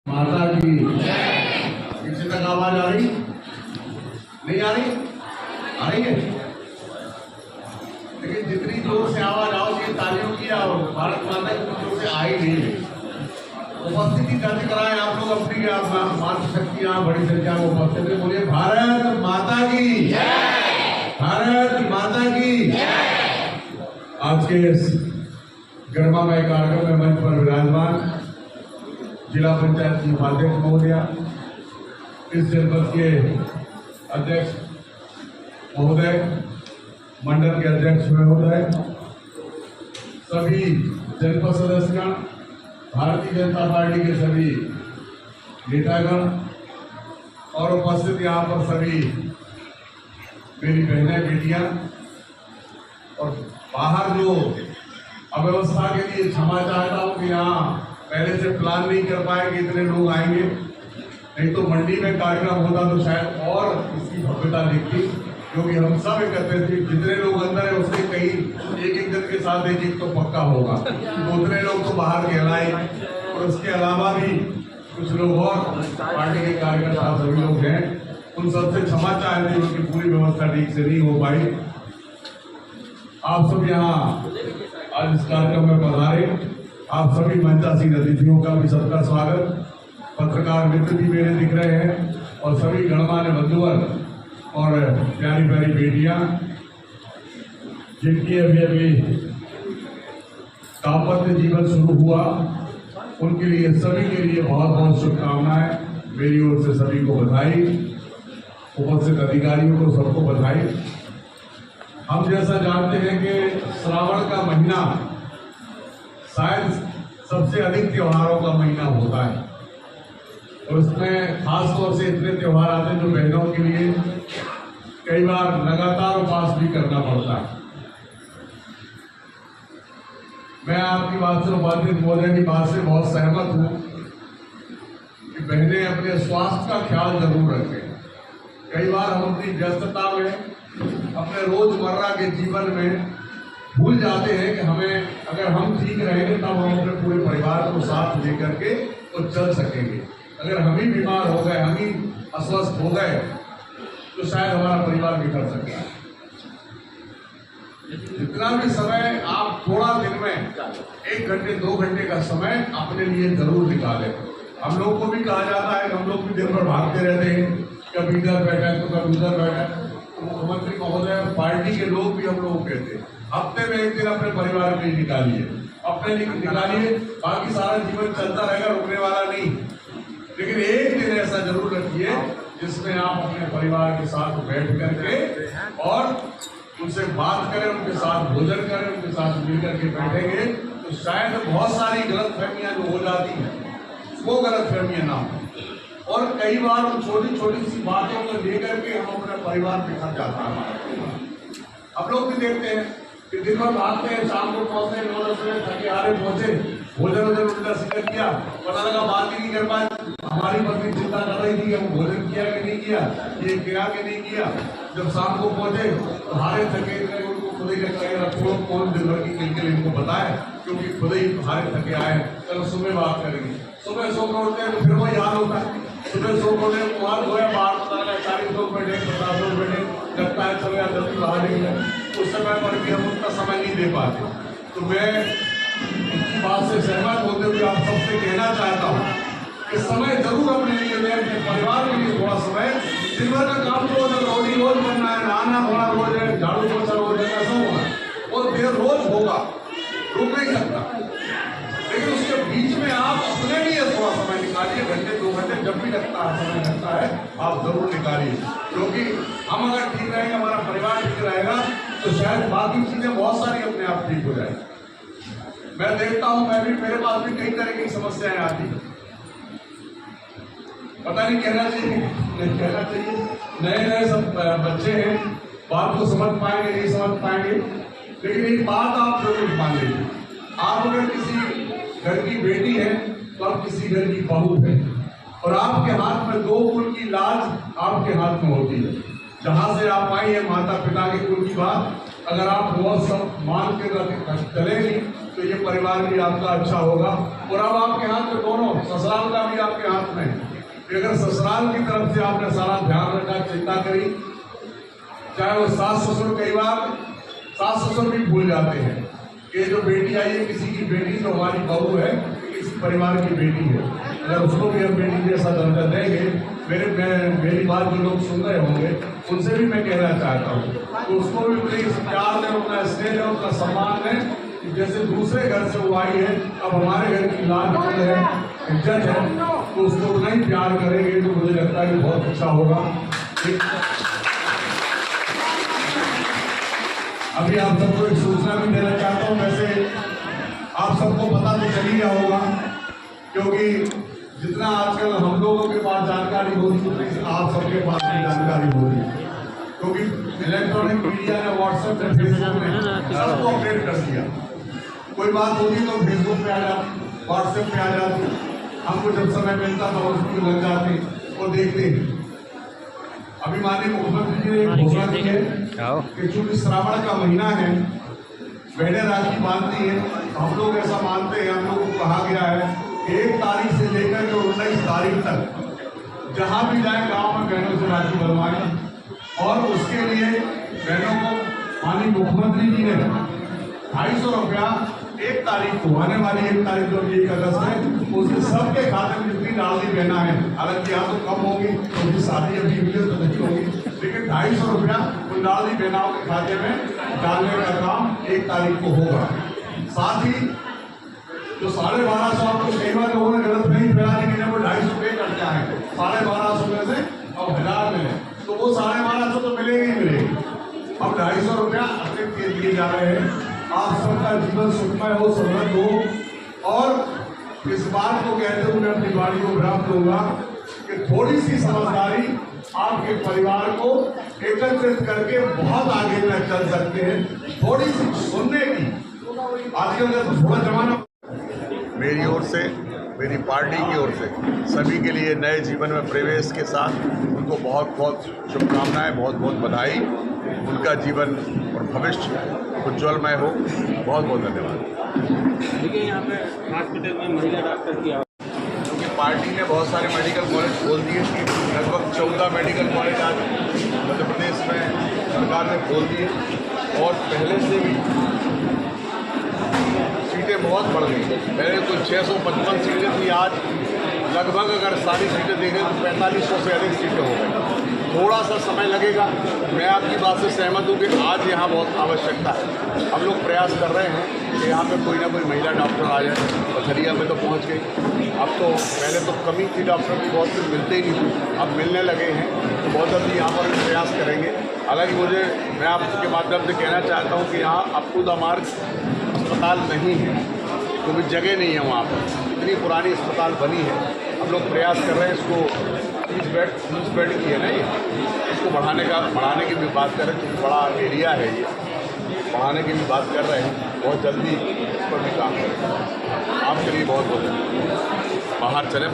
माता की किसी तक आवाज आ रही नहीं आ रही? आ रही है, लेकिन जितनी जोर से आवाज आओ ये तालियों की और भारत माता की जोर से आई नहीं है। उपस्थिति दर्ज कराएं आप लोग अपनी मातृशक्ति यहाँ बड़ी संख्या में उपस्थित है। बोलिए भारत माता की, भारत माता की। आज के इस गरिमामय कार्यक्रम में मंच पर विराजमान जिला पंचायत की उपाध्यक्ष महोदया, इस जनपद के अध्यक्ष महोदय, मंडल के अध्यक्ष महोदय, सभी जनपद सदस्यगण, भारतीय जनता पार्टी के सभी नेतागण और उपस्थित यहाँ पर सभी मेरी बहनें बेटियां और बाहर जो अव्यवस्था के लिए क्षमा चाहता हूँ कि यहाँ पहले से प्लान नहीं कर पाए कि इतने लोग आएंगे, नहीं तो मंडी में कार्यक्रम होता तो शायद और इसकी भव्यता दिखती, क्योंकि हम सब एकत्रित थे। जितने लोग अंदर है उसके कई एक जन के साथ एक तो पक्का होगा, तो उतने लोग तो बाहर कहलाए। और उसके अलावा भी कुछ लोग और पार्टी के कार्यकर्ता सभी लोग हैं, उन सबसे क्षमा चाहते हैं, उनकी पूरी व्यवस्था ठीक से नहीं हो पाई। आप सब यहाँ आज इस कार्यक्रम में पधारे, आप सभी मंचासीन अतिथियों का भी सबका स्वागत। पत्रकार मित्र भी मेरे दिख रहे हैं और सभी गणमान्य बंधुवर और प्यारी प्यारी बेटियां जिनकी अभी अभी दाम्पत्य जीवन शुरू हुआ, उनके लिए सभी के लिए बहुत बहुत शुभकामनाएं। मेरी ओर से सभी को बधाई, उपस्थित अधिकारियों को सबको बधाई। हम जैसा जानते हैं कि श्रावण का महीना शायद सबसे अधिक त्योहारों का महीना होता है और उसमें खास तौर से इतने त्योहार आते हैं जो बहनों के लिए कई बार लगातार उपवास भी करना पड़ता है। मैं आपकी बात से, उपाध्यक्ष महोदय की बात से बहुत सहमत हूं कि बहनें अपने स्वास्थ्य का ख्याल जरूर रखें। कई बार हम अपनी व्यस्तता में, अपने रोजमर्रा के जीवन में भूल जाते हैं कि हमें, अगर हम ठीक रहेंगे तब हम अपने पूरे परिवार को साथ लेकर के तो चल सकेंगे। अगर हम ही बीमार हो गए, हम ही अस्वस्थ हो गए, तो शायद हमारा परिवार बिखर सकता है। जितना भी समय आप थोड़ा दिन में 1 घंटे 2 घंटे का समय अपने लिए जरूर निकालें। हम लोग को भी कहा जाता है कि हम लोग भी दिन भर भागते रहते हैं, कभी इधर बैठा है तो कभी उधर बैठा है। मुख्यमंत्री महोदय, पार्टी के लोग भी हम लोग कहते हैं हफ्ते में 1 दिन अपने परिवार के लिए निकालिए, अपने लिए निकालिए। बाकी सारा जीवन चलता रहेगा, रुकने वाला नहीं, लेकिन 1 दिन ऐसा जरूर रखिए जिसमें आप अपने परिवार के साथ बैठ करके और उनसे बात करें, उनके साथ भोजन करें, उनके साथ मिल करके बैठेंगे तो शायद बहुत सारी गलतफहमियां जो हो जाती हैं वो गलतफहमियां ना हो। और कई बार उन छोटी छोटी सी बातों को लेकर के हम अपना परिवार बिखर जाता है। आप लोग भी देखते हैं कि दिन भर भागते हैं, शाम को पहुंचते हैं 9-10 बजे, थके हारे पहुंचे, भोजन वोजन उल्टा सीधा किया, पता लगा बात ही नहीं कर पाए। हमारी पत्नी चिंता कर रही थी कि हम भोजन किया कि नहीं किया, ये किया कि नहीं किया। जब शाम को पहुंचे तो हारे थके, उनको खुद ही लगता छोड़ो, कौन दिन भर की किलकिल इनको बताए, क्योंकि खुद ही हारे थके आए, चलो सुबह बात करेंगे। सुबह सो कर उठते हैं तो फिर वही हाल होता है। सुबह सो कर वहाँ धोया, बाहर पता लगा 40 लोग बैठे, 50 लोग बैठे, लगता है चलो यार जल्दी बाहर निकले। उस समय पर भी हम उतना समय नहीं दे पाते। तो मैं इनकी बात से सहमत होते हुए आप सबसे कहना चाहता हूँ कि समय जरूर अपने लिए दें, अपने परिवार के लिए थोड़ा समय। दिन भर का काम तो रोटी रोज बनना है, नहाना धोना रोज है, झाड़ू पोछा रोज है, ऐसा होगा और देर रोज होगा, रुक नहीं सकता। लेकिन उसके बीच में आप अपने लिए थोड़ा समय निकालिए, 1 घंटे 2 घंटे जब भी लगता है, समय लगता है, आप जरूर निकालिए। क्योंकि हम अगर ठीक रहेंगे, हमारा परिवार ठीक रहेगा, तो शायद बाकी चीजें बहुत सारी अपने आप ठीक हो जाएगी। मैं देखता हूं, मैं भी, मेरे पास भी कई तरह की समस्याएं आती हैं। पता नहीं कहना चाहिए नहीं कहना चाहिए, नए सब बच्चे हैं, बात को समझ पाएंगे नहीं समझ पाएंगे, लेकिन एक बात आप जरूर मान लीजिए, आप अगर किसी घर की बेटी है तो आप किसी घर की बहू है और आपके हाथ में 2 कुल की लाज आपके हाथ में होती है। जहां से आप आई है माता पिता के कुल की बात, अगर आप वो सब मान के चलेंगी तो ये परिवार भी आपका अच्छा होगा। और अब आपके हाथ में दोनों, ससुराल का भी आपके हाथ में है। अगर ससुराल की तरफ से आपने सारा ध्यान रखा, चिंता करी, चाहे वो सास ससुर, कई बार सास ससुर भी भूल जाते हैं कि जो बेटी आई है किसी की बेटी, जो हमारी बहू है किसी परिवार की बेटी है, अगर उसको भी हम बेटी जैसा दर्जा देंगे, मेरी बात जो लोग सुन रहे होंगे उनसे भी मैं कहना चाहता हूँ, तो उसको भी प्लीज प्यार दें, उतना स्नेह है, उतना सम्मान है। जैसे दूसरे घर से वो आई है, अब हमारे घर की लाज है, इज्जत है, तो उसको उतना ही प्यार करेंगे तो मुझे लगता है कि बहुत अच्छा होगा। अभी आप सबको एक सूचना भी देना चाहता हूँ। वैसे आप सबको पता तो चल ही गया होगा, क्योंकि जितना आजकल हम लोगों के पास जानकारी हो रही है, आप सबके पास भी जानकारी हो रही है, क्योंकि इलेक्ट्रॉनिक मीडिया ने, व्हाट्सएप ने, फेसबुक ने सबको अपडेट कर दिया। कोई बात होती तो फेसबुक पे आ जाती, व्हाट्सएप पे आ जाती, हमको जब समय मिलता था उसको लग जाते और देखते। अभी माननीय मुख्यमंत्री जी ने एक घोषणा की है कि चूंकि श्रावण का महीना है, बहनें राखी बांधती है, हम लोग ऐसा मानते हैं, हम लोग को कहा गया है 1 तारीख से लेकर के 19 तारीख तक जहां भी जाए गांव में बहनों से राखी बनवाएं। और उसके लिए बहनों को माननीय मुख्यमंत्री जी ने 250 रुपया 1 तारीख को, आने वाली 1 तारीख जो 1 अगस्त है, उसके सबके खाते में जितनी डालनी बहना है, हालांकि यहाँ तो कम होगी क्योंकि शादी अभी हुई है तो नहीं होगी, लेकिन 250 रुपया उन डालनी बहनाओं के खाते में डालने का काम 1 तारीख को होगा। साथ ही जो 1250 आपको कई बार लोगों ने गलत नहीं फैलाने के लिए वो 250 रुपये कट जाए, 1250 में से अब 1000 मिले, तो वो 1250 तो मिलेगी ही मिलेगी। अब 250 रुपया अतिरिक्त दिए जा रहे हैं। आप सबका जीवन सुखमय हो, समृद्ध हो। और इस बात को कहते हुए मैं अपनी वाणी को विराम दूंगा कि थोड़ी सी समझदारी आपके परिवार को एकत्रित करके बहुत आगे तक चल सकते हैं। थोड़ी सी सुनने की, आजकल का थोड़ा जमाना। मेरी ओर से, मेरी पार्टी की ओर से सभी के लिए नए जीवन में प्रवेश के साथ उनको बहुत बहुत शुभकामनाएं, बहुत बहुत बधाई। उनका जीवन और भविष्य उज्ज्वलमय हो। बहुत बहुत धन्यवाद। देखिए यहाँ पे हॉस्पिटल में महिला डॉक्टर की, क्योंकि पार्टी ने बहुत सारे मेडिकल कॉलेज खोल दिए, लगभग 14 मेडिकल कॉलेज आज मध्य प्रदेश में सरकार ने खोल दिए और पहले से भी सीटें बहुत बढ़ गई। पहले तो 655 सीटें थी, आज लगभग अगर सारी सीटें देखें तो 4500 से अधिक सीटें हो गई। थोड़ा सा समय लगेगा, मैं आपकी बात से सहमत हूँ कि आज यहाँ बहुत आवश्यकता है। हम लोग प्रयास कर रहे हैं कि यहाँ पे कोई ना कोई महिला डॉक्टर आ जाए। पथरिया में तो पहुँच गई, अब तो पहले तो कमी थी, डॉक्टर भी बहुत कुछ मिलते ही नहीं थे, अब मिलने लगे हैं, तो बहुत जल्दी यहाँ पर प्रयास करेंगे। हालांकि मैं आपके माध्यम से कहना चाहता हूँ कि यहाँ अप टू द मार्क अस्पताल नहीं है, क्योंकि जगह नहीं है वहाँ पर। इतनी पुरानी अस्पताल बनी है, हम लोग प्रयास कर रहे हैं इसको 30 बेड की है ना, ये इसको बढ़ाने की भी बात कर रहे हैं, क्योंकि बड़ा एरिया है ये, बढ़ाने की भी बात कर रहे हैं। बहुत जल्दी इस पर भी काम करें। आपके लिए बहुत बहुत बाहर चले।